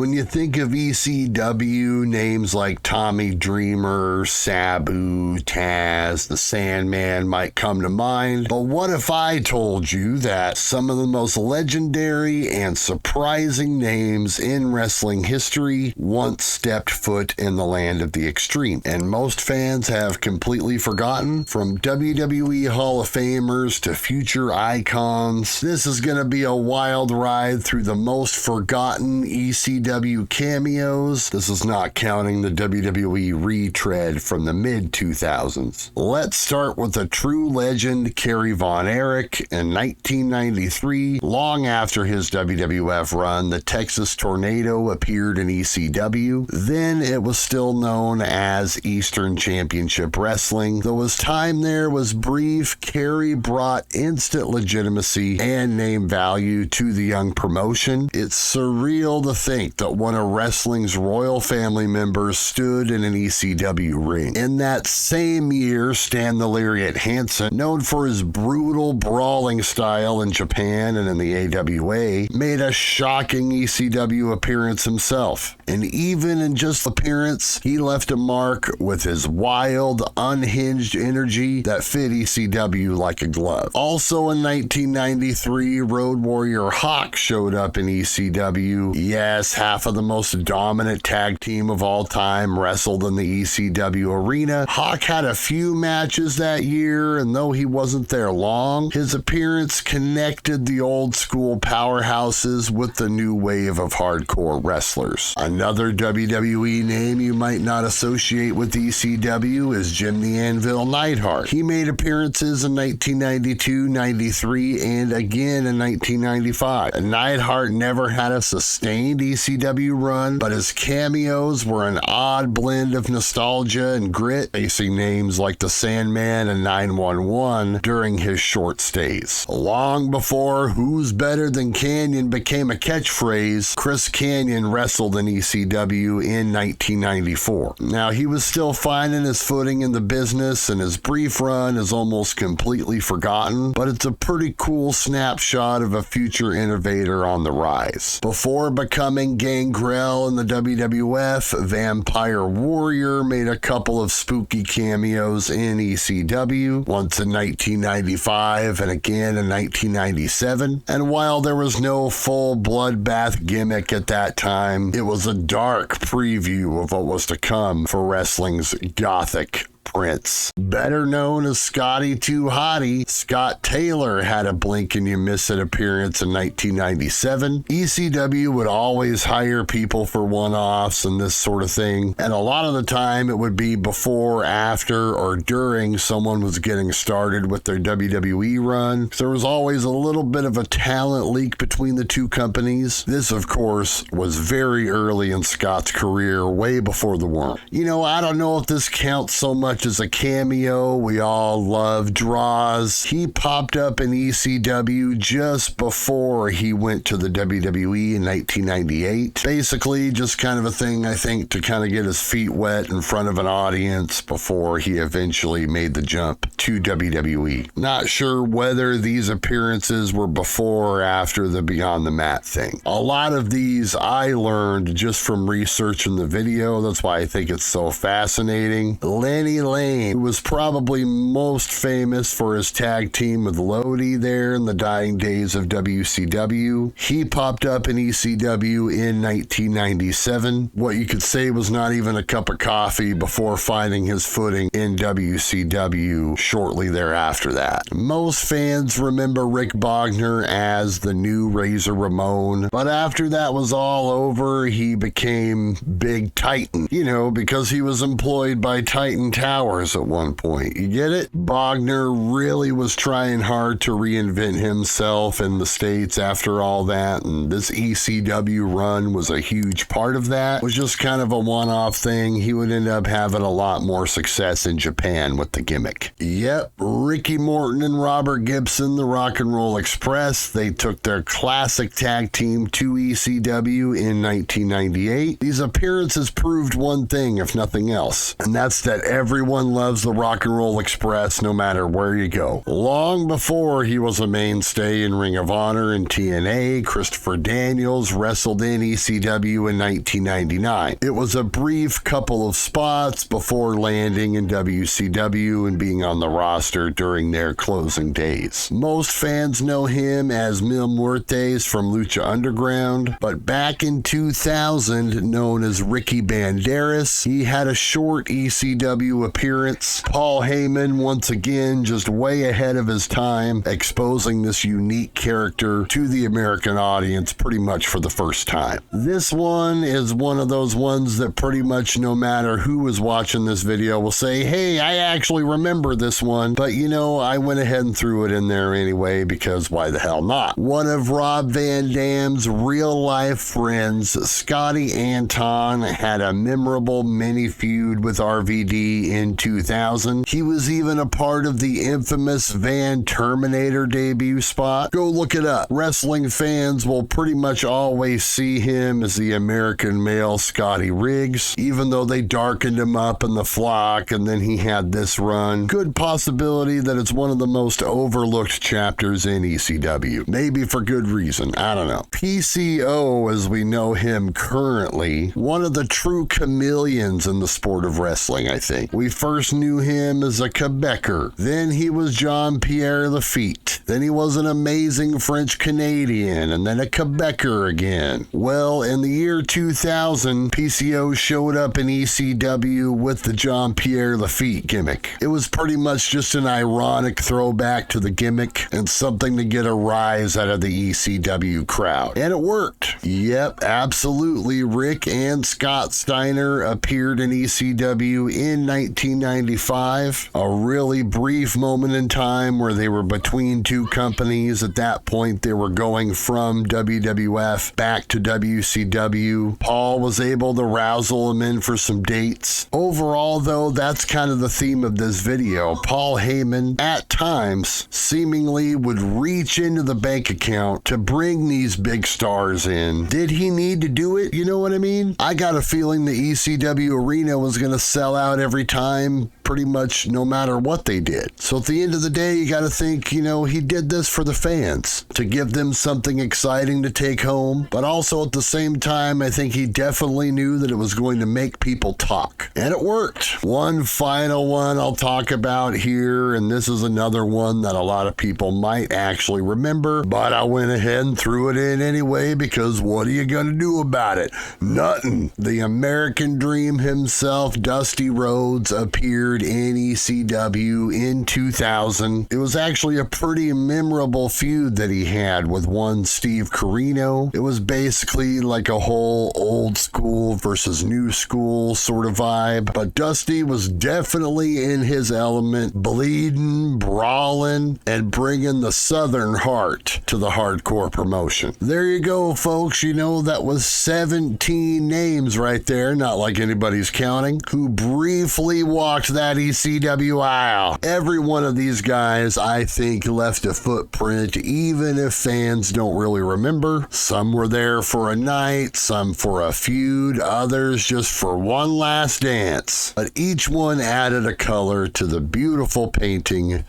When you think of ECW, names like Tommy Dreamer, Sabu, Taz, the Sandman might come to mind. But what if I told you that some of the most legendary and surprising names in wrestling history once stepped foot in the land of the extreme, and most fans have completely forgotten? From WWE Hall of Famers to future icons, this is going to be a wild ride through the most forgotten ECW cameos. This is not counting the WWE retread from the mid-2000s. Let's start with a true legend, Kerry Von Erich. In 1993, long after his WWF run, the Texas Tornado appeared in ECW. Then it was still known as Eastern Championship Wrestling. Though his time there was brief, Kerry brought instant legitimacy and name value to the young promotion. It's surreal to think that one of wrestling's royal family members stood in an ECW ring. In that same year, Stan the Lariat Hansen, known for his brutal brawling style in Japan and in the AWA, made a shocking ECW appearance himself. And even in just appearance, he left a mark with his wild, unhinged energy that fit ECW like a glove. Also in 1993, Road Warrior Hawk showed up in ECW. Yes, half of the most dominant tag team of all time wrestled in the ECW arena. Hawk had a few matches that year, and though he wasn't there long, his appearance connected the old school powerhouses with the new wave of hardcore wrestlers. Another WWE name you might not associate with ECW is Jim the Anvil Neidhart. He made appearances in 1992, 93, and again in 1995. Neidhart never had a sustained ECW run, but his cameos were an odd blend of nostalgia and grit, facing names like the Sandman and 911 during his short stays. Long before Who's Better Than Canyon became a catchphrase, Chris Kanyon wrestled in ECW in 1994. Now, he was still finding his footing in the business, and his brief run is almost completely forgotten, but it's a pretty cool snapshot of a future innovator on the rise. Before becoming Gangrel in the WWF, Vampire Warrior made a couple of spooky cameos in ECW, once in 1995 and again in 1997. And while there was no full bloodbath gimmick at that time, it was a dark preview of what was to come for wrestling's gothic prince. Better known as Scotty Too Hottie, Scott Taylor had a blink and you miss it appearance in 1997. ECW would always hire people for one-offs and this sort of thing, and a lot of the time it would be before, after, or during someone was getting started with their WWE run. There was always a little bit of a talent leak between the two companies. This, of course, was very early in Scott's career, way before the worm. You know, I don't know if this counts so much as a cameo. We all love draws. He popped up in ECW just before he went to the WWE in 1998. Basically, just kind of a thing, I think, to kind of get his feet wet in front of an audience before he eventually made the jump to WWE. Not sure whether these appearances were before or after the Beyond the Mat thing. A lot of these I learned just from researching the video. That's why I think it's so fascinating. Lenny Lane, who was probably most famous for his tag team with Lodi there in the dying days of WCW. He popped up in ECW in 1997. What you could say was not even a cup of coffee before finding his footing in WCW shortly thereafter that. Most fans remember Rick Bogner as the new Razor Ramon, but after that was all over, he became Big Titan, because he was employed by Titan Towers at one point. You get it? Bogner really was trying hard to reinvent himself in the States after all that, and this ECW run was a huge part of that. It was just kind of a one-off thing. He would end up having a lot more success in Japan with the gimmick. Yep, Ricky Morton and Robert Gibson, the Rock and Roll Express, they took their classic tag team to ECW in 1998. These appearances proved one thing, if nothing else, and that's that every everyone loves the Rock and Roll Express no matter where you go. Long before he was a mainstay in Ring of Honor and TNA, Christopher Daniels wrestled in ECW in 1999. It was a brief couple of spots before landing in WCW and being on the roster during their closing days. Most fans know him as Mil Muertes from Lucha Underground, but back in 2000, known as Ricky Banderas, he had a short ECW appearance. Paul Heyman, once again, just way ahead of his time, exposing this unique character to the American audience pretty much for the first time. This one is one of those ones that pretty much no matter who is watching this video will say, hey, I actually remember this one, but you know, I went ahead and threw it in there anyway because why the hell not? One of Rob Van Dam's real-life friends, Scotty Anton, had a memorable mini feud with RVD in 2000. He was even a part of the infamous Van Terminator debut spot. Go look it up. Wrestling fans will pretty much always see him as the American male Scotty Riggs, even though they darkened him up in the flock and then he had this run. Good possibility that it's one of the most overlooked chapters in ECW. Maybe for good reason. I don't know. PCO, as we know him currently, one of the true chameleons in the sport of wrestling, I think. We first knew him as a Quebecer. Then he was Jean-Pierre Lafitte. Then he was an amazing French Canadian, and then a Quebecer again. Well, in the year 2000, PCO showed up in ECW with the Jean-Pierre Lafitte gimmick. It was pretty much just an ironic throwback to the gimmick and something to get a rise out of the ECW crowd. And it worked. Yep, absolutely. Rick and Scott Steiner appeared in ECW in 1995. A really brief moment in time where they were between two companies. At that point, they were going from WWF back to WCW. Paul was able to rousel him in for some dates. Overall, though, that's kind of the theme of this video. Paul Heyman, at times, seemingly would reach into the bank account to bring these big stars in. Did he need to do it? You know what I mean? I got a feeling the ECW arena was going to sell out every time, pretty much no matter what they did. So at the end of the day, you got to think, you know, he did this for the fans, to give them something exciting to take home. But also at the same time, I think he definitely knew that it was going to make people talk. And it worked. One final one I'll talk about here, and this is another one that a lot of people might actually remember, but I went ahead and threw it in anyway because what are you going to do about it? Nothing. The American Dream himself, Dusty Rhodes, appeared in ECW in 2000. It was actually a pretty memorable feud that he had with one Steve Corino. It was basically like a whole old school versus new school sort of vibe, but Dusty was definitely in his element, bleeding, brawling, and bringing the Southern heart to the hardcore promotion. There you go, folks. You know, that was 17 names right there, not like anybody's counting, who briefly walked that ECW aisle. Every one of these guys, I think, left a footprint, even if fans don't really remember. Some were there for a night, some for a feud, others just for one last dance. But each one added a color to the beautiful painting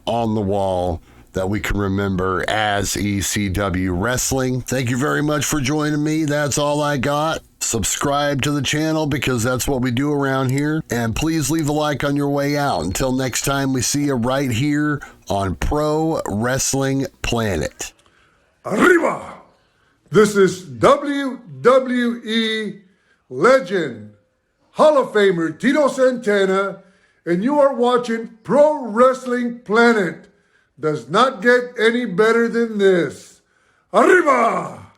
on the wall that we can remember as ECW Wrestling. Thank you very much for joining me. That's all I got. Subscribe to the channel because that's what we do around here. And please leave a like on your way out. Until next time, we see you right here on Pro Wrestling Planet. Arriba! This is WWE legend, Hall of Famer Tito Santana, and you are watching Pro Wrestling Planet. Does not get any better than this. Arriba!